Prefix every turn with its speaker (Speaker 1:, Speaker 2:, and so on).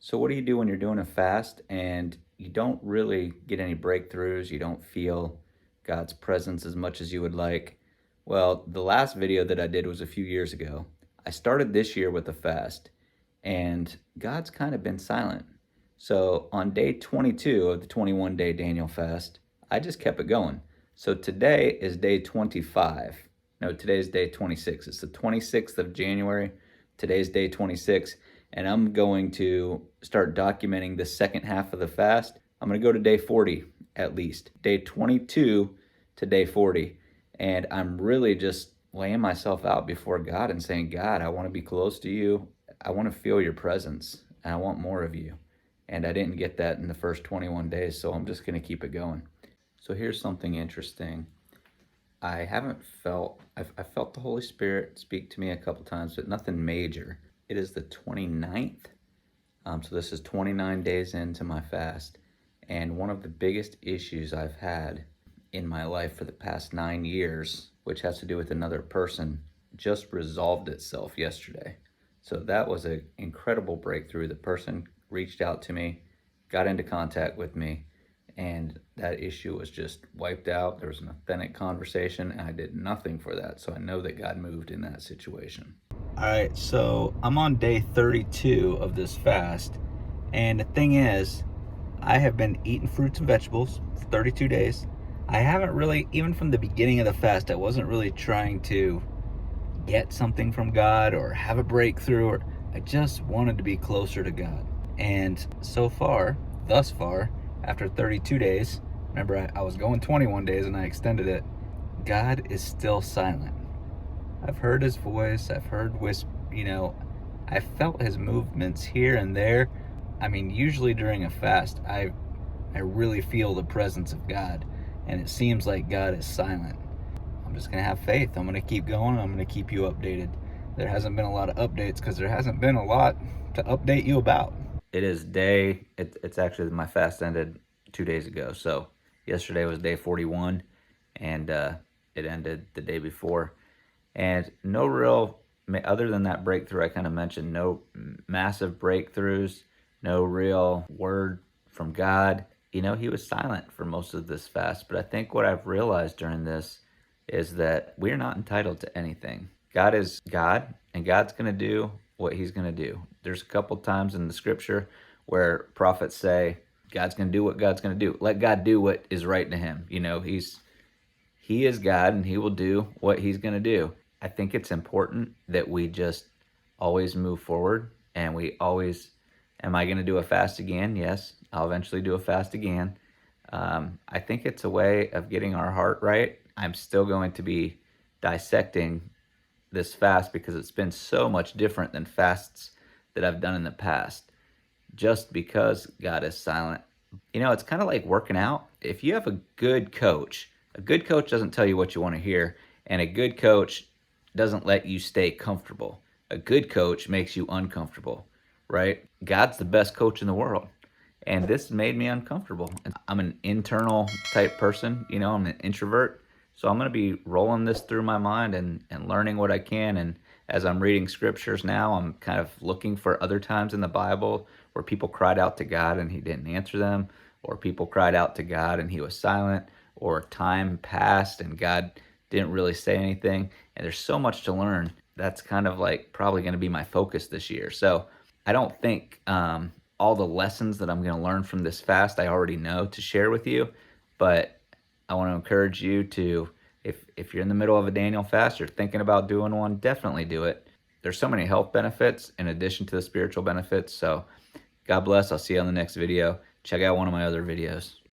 Speaker 1: So what do you do when you're doing a fast and you don't really get any breakthroughs? You don't feel God's presence as much as you would like? Well, the last video that I did was a few years ago. I started this year with a fast and God's kind of been silent. So on day 22 of the 21-day Daniel fast, I just kept it going. So today is day 25. No, today's day 26. It's the 26th of January. Today's day 26, and I'm going to start documenting the second half of the fast. I'm going to go to day 40 at least, day 22 to day 40. And I'm really just laying myself out before God and saying, God, I want to be close to you. I want to feel your presence, and I want more of you. And I didn't get that in the first 21 days, so I'm just going to keep it going. So here's something interesting. I haven't felt, I felt the Holy Spirit speak to me a couple times, but nothing major. It is the 29th. So this is 29 days into my fast. And one of the biggest issues I've had in my life for the past 9 years, which has to do with another person, just resolved itself yesterday. So that was an incredible breakthrough. The person reached out to me, got into contact with me, and that issue was just wiped out. There was an authentic conversation, and I did nothing for that. So I know that God moved in that situation. All right, so I'm on day 32 of this fast, and the thing is, I have been eating fruits and vegetables for 32 days. I haven't really, even from the beginning of the fast, I wasn't really trying to get something from God or have a breakthrough, or I just wanted to be closer to God. And so far, thus far, after 32 days, remember I was going 21 days and I extended it, God is still silent. I've heard his voice, I've heard I felt his movements here and there. I mean, usually during a fast, I really feel the presence of God, and it seems like God is silent. I'm just gonna have faith. I'm gonna keep going. I'm gonna keep you updated. There hasn't been a lot of updates because there hasn't been a lot to update you about. It's actually, my fast ended 2 days ago. So yesterday was day 41, and it ended the day before. And no real, other than that breakthrough I kind of mentioned, no massive breakthroughs, no real word from God. He was silent for most of this fast. But I think what I've realized during this is that we're not entitled to anything. God is God, and God's going to do what he's going to do. There's a couple times in the scripture where prophets say, God's going to do what God's going to do. Let God do what is right to him. He is God, and he will do what he's going to do. I think it's important that we just always move forward, and we always, am I going to do a fast again? Yes, I'll eventually do a fast again. I think it's a way of getting our heart right. I'm still going to be dissecting this fast because it's been so much different than fasts that I've done in the past, just because God is silent. It's kind of like working out. If you have a good coach doesn't tell you what you want to hear, and a good coach doesn't let you stay comfortable. A good coach makes you uncomfortable, right? God's the best coach in the world. And this made me uncomfortable. I'm an internal type person, I'm an introvert. So I'm going to be rolling this through my mind and learning what I can. And as I'm reading scriptures now, I'm kind of looking for other times in the Bible where people cried out to God and he didn't answer them, or people cried out to God and he was silent, or time passed and God didn't really say anything. And there's so much to learn. That's kind of like probably going to be my focus this year. So I don't think all the lessons that I'm going to learn from this fast I already know to share with you, but I want to encourage you to, if you're in the middle of a Daniel fast, you're thinking about doing one, definitely do it. There's so many health benefits in addition to the spiritual benefits. So God bless. I'll see you on the next video. Check out one of my other videos.